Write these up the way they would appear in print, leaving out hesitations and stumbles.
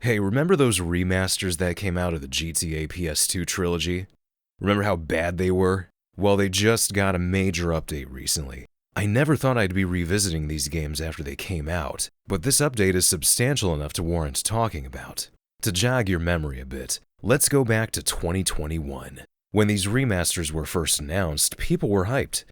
Hey, remember those remasters that came out of the GTA PS2 trilogy? Remember how bad they were? Well, they just got a major update recently. I never thought I'd be revisiting these games after they came out, but this update is substantial enough to warrant talking about. To jog your memory a bit, let's go back to 2021. When these remasters were first announced, people were hyped,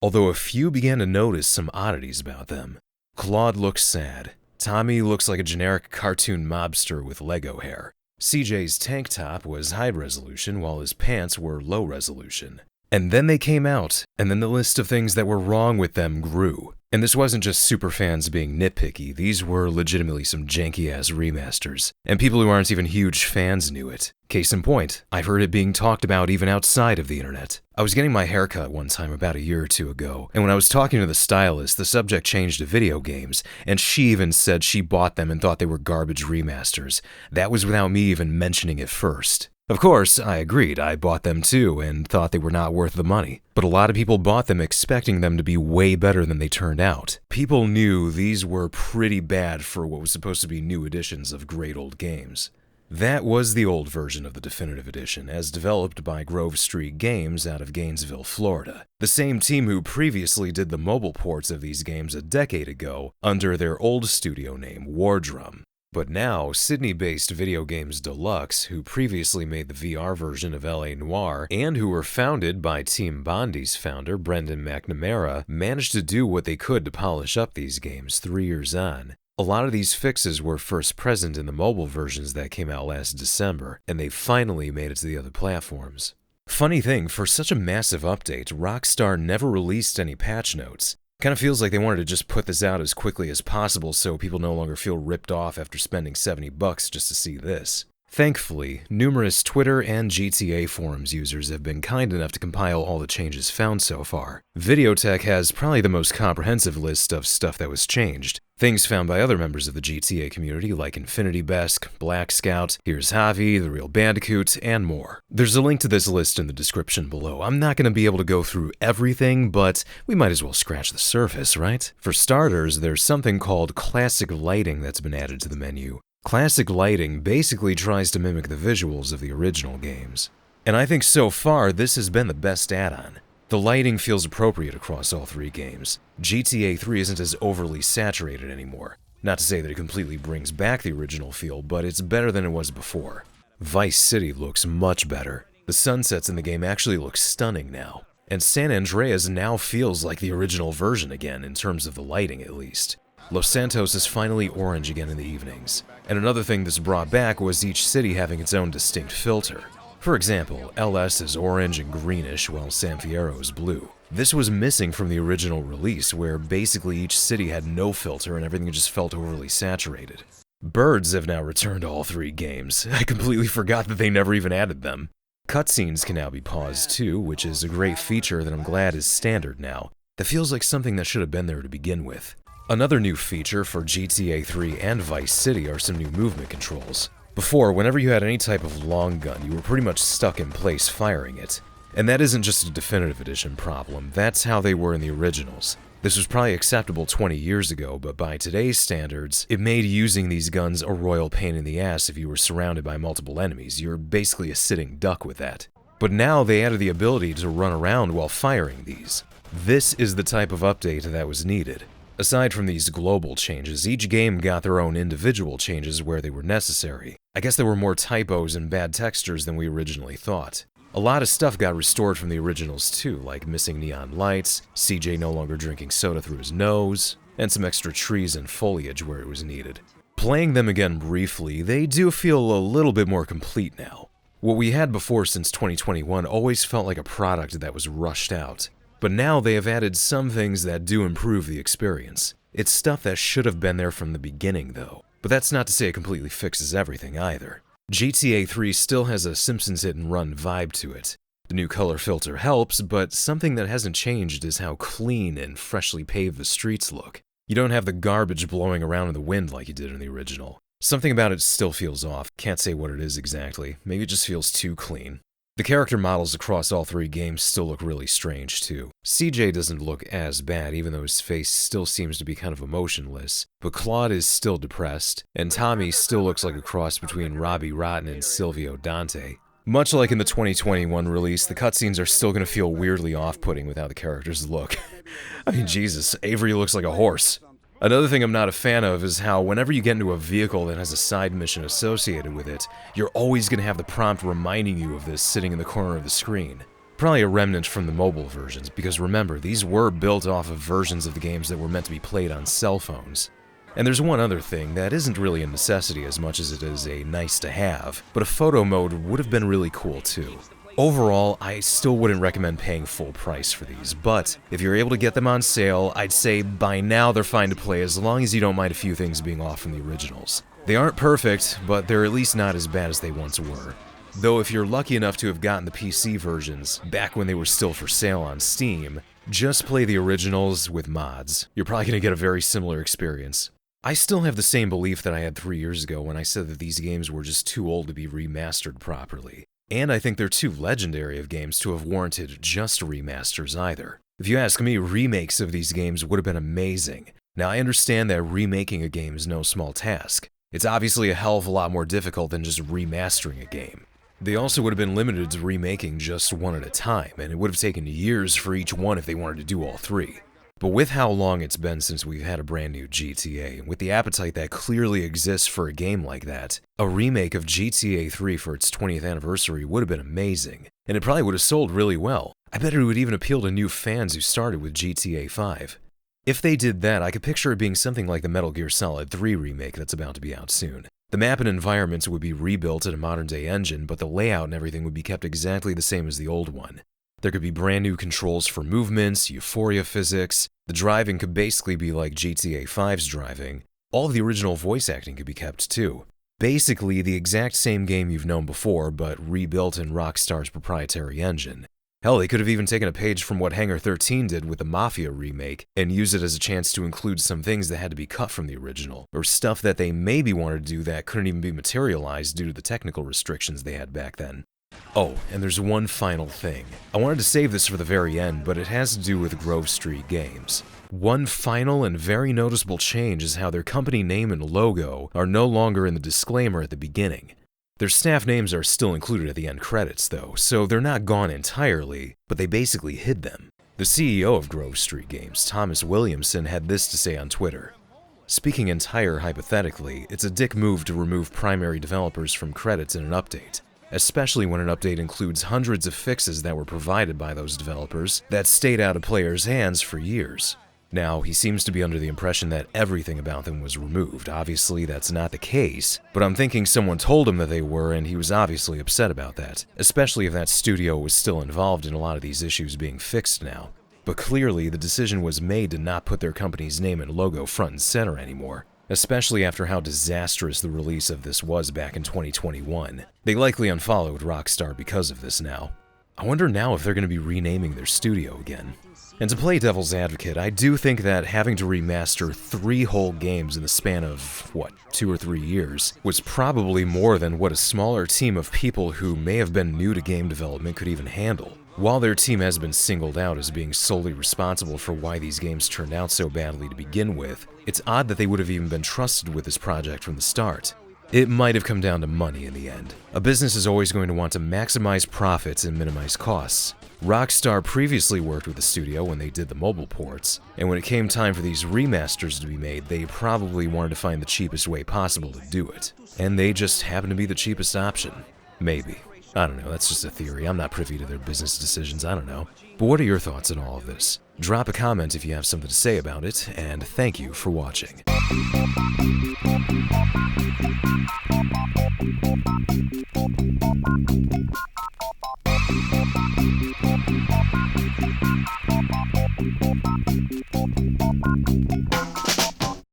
although a few began to notice some oddities about them. Claude looks sad. Tommy looks like a generic cartoon mobster with Lego hair. CJ's tank top was high resolution while his pants were low resolution. And then they came out, and then the list of things that were wrong with them grew. And this wasn't just superfans being nitpicky, these were legitimately some janky-ass remasters. And people who aren't even huge fans knew it. Case in point, I've heard it being talked about even outside of the internet. I was getting my haircut one time about a year or two ago, and when I was talking to the stylist, the subject changed to video games, and she even said she bought them and thought they were garbage remasters. That was without me even mentioning it first. Of course, I agreed. I bought them too and thought they were not worth the money. But a lot of people bought them expecting them to be way better than they turned out. People knew these were pretty bad for what was supposed to be new editions of great old games. That was the old version of the Definitive Edition, as developed by Grove Street Games out of Gainesville, Florida. The same team who previously did the mobile ports of these games a decade ago under their old studio name, Wardrum. But now, Sydney-based Video Games Deluxe, who previously made the VR version of L.A. Noire, and who were founded by Team Bondi's founder, Brendan McNamara, managed to do what they could to polish up these games 3 years on. A lot of these fixes were first present in the mobile versions that came out last December, and they finally made it to the other platforms. Funny thing, for such a massive update, Rockstar never released any patch notes. Kind of feels like they wanted to just put this out as quickly as possible so people no longer feel ripped off after spending $70 just to see this. Thankfully, numerous Twitter and GTA forums users have been kind enough to compile all the changes found so far. Videotech has probably the most comprehensive list of stuff that was changed. Things found by other members of the GTA community like Infinity Besk, Black Scout, Here's Javi, The Real Bandicoot, and more. There's a link to this list in the description below. I'm not going to be able to go through everything, but we might as well scratch the surface, right? For starters, there's something called Classic Lighting that's been added to the menu. Classic Lighting basically tries to mimic the visuals of the original games. And I think so far this has been the best add-on. The lighting feels appropriate across all three games. GTA 3 isn't as overly saturated anymore. Not to say that it completely brings back the original feel, but it's better than it was before. Vice City looks much better. The sunsets in the game actually look stunning now. And San Andreas now feels like the original version again, in terms of the lighting at least. Los Santos is finally orange again in the evenings. And another thing this brought back was each city having its own distinct filter. For example, LS is orange and greenish while San Fierro is blue. This was missing from the original release where basically each city had no filter and everything just felt overly saturated. Birds have now returned to all three games. I completely forgot that they never even added them. Cutscenes can now be paused too, which is a great feature that I'm glad is standard now. That feels like something that should have been there to begin with. Another new feature for GTA 3 and Vice City are some new movement controls. Before, whenever you had any type of long gun, you were pretty much stuck in place firing it. And that isn't just a Definitive Edition problem, that's how they were in the originals. This was probably acceptable 20 years ago, but by today's standards, it made using these guns a royal pain in the ass if you were surrounded by multiple enemies. You're basically a sitting duck with that. But now they added the ability to run around while firing these. This is the type of update that was needed. Aside from these global changes, each game got their own individual changes where they were necessary. I guess there were more typos and bad textures than we originally thought. A lot of stuff got restored from the originals too, like missing neon lights, CJ no longer drinking soda through his nose, and some extra trees and foliage where it was needed. Playing them again briefly, they do feel a little bit more complete now. What we had before since 2021 always felt like a product that was rushed out. But now they have added some things that do improve the experience. It's stuff that should have been there from the beginning though. But that's not to say it completely fixes everything either. GTA 3 still has a Simpsons Hit and Run vibe to it. The new color filter helps, but something that hasn't changed is how clean and freshly paved the streets look. You don't have the garbage blowing around in the wind like you did in the original. Something about it still feels off. Can't say what it is exactly. Maybe it just feels too clean. The character models across all three games still look really strange too. CJ doesn't look as bad, even though his face still seems to be kind of emotionless, but Claude is still depressed, and Tommy still looks like a cross between Robbie Rotten and Silvio Dante. Much like in the 2021 release, the cutscenes are still going to feel weirdly off-putting with how the characters look. I mean, Jesus, Avery looks like a horse. Another thing I'm not a fan of is how whenever you get into a vehicle that has a side mission associated with it, you're always going to have the prompt reminding you of this sitting in the corner of the screen. Probably a remnant from the mobile versions, because remember, these were built off of versions of the games that were meant to be played on cell phones. And there's one other thing that isn't really a necessity as much as it is a nice to have, but a photo mode would have been really cool too. Overall, I still wouldn't recommend paying full price for these, but if you're able to get them on sale, I'd say by now they're fine to play as long as you don't mind a few things being off from the originals. They aren't perfect, but they're at least not as bad as they once were. Though if you're lucky enough to have gotten the PC versions back when they were still for sale on Steam, just play the originals with mods. You're probably going to get a very similar experience. I still have the same belief that I had 3 years ago when I said that these games were just too old to be remastered properly. And I think they're too legendary of games to have warranted just remasters either. If you ask me, remakes of these games would have been amazing. Now I understand that remaking a game is no small task. It's obviously a hell of a lot more difficult than just remastering a game. They also would have been limited to remaking just one at a time, and it would have taken years for each one if they wanted to do all three. But with how long it's been since we've had a brand new GTA, and with the appetite that clearly exists for a game like that, a remake of GTA 3 for its 20th anniversary would have been amazing, and it probably would have sold really well. I bet it would even appeal to new fans who started with GTA 5. If they did that, I could picture it being something like the Metal Gear Solid 3 remake that's about to be out soon. The map and environments would be rebuilt at a modern-day engine, but the layout and everything would be kept exactly the same as the old one. There could be brand new controls for movements, euphoria physics, the driving could basically be like GTA 5's driving. All of the original voice acting could be kept too. Basically the exact same game you've known before, but rebuilt in Rockstar's proprietary engine. Hell, they could have even taken a page from what Hangar 13 did with the Mafia remake and used it as a chance to include some things that had to be cut from the original, or stuff that they maybe wanted to do that couldn't even be materialized due to the technical restrictions they had back then. Oh, and there's one final thing. I wanted to save this for the very end, but it has to do with Grove Street Games. One final and very noticeable change is how their company name and logo are no longer in the disclaimer at the beginning. Their staff names are still included at the end credits though, so they're not gone entirely, but they basically hid them. The CEO of Grove Street Games, Thomas Williamson, had this to say on Twitter. Speaking entire hypothetically, it's a dick move to remove primary developers from credits in an update. Especially when an update includes hundreds of fixes that were provided by those developers that stayed out of players' hands for years. Now, he seems to be under the impression that everything about them was removed. Obviously, that's not the case, but I'm thinking someone told him that they were, and he was obviously upset about that, especially if that studio was still involved in a lot of these issues being fixed now. But clearly, the decision was made to not put their company's name and logo front and center anymore. Especially after how disastrous the release of this was back in 2021. They likely unfollowed Rockstar because of this now. I wonder now if they're going to be renaming their studio again. And to play devil's advocate, I do think that having to remaster 3 whole games in the span of, 2 or 3 years, was probably more than what a smaller team of people who may have been new to game development could even handle. While their team has been singled out as being solely responsible for why these games turned out so badly to begin with, it's odd that they would have even been trusted with this project from the start. It might have come down to money in the end. A business is always going to want to maximize profits and minimize costs. Rockstar previously worked with the studio when they did the mobile ports, and when it came time for these remasters to be made, they probably wanted to find the cheapest way possible to do it. And they just happened to be the cheapest option. Maybe. I don't know, that's just a theory. I'm not privy to their business decisions, I don't know. But what are your thoughts on all of this? Drop a comment if you have something to say about it, and thank you for watching.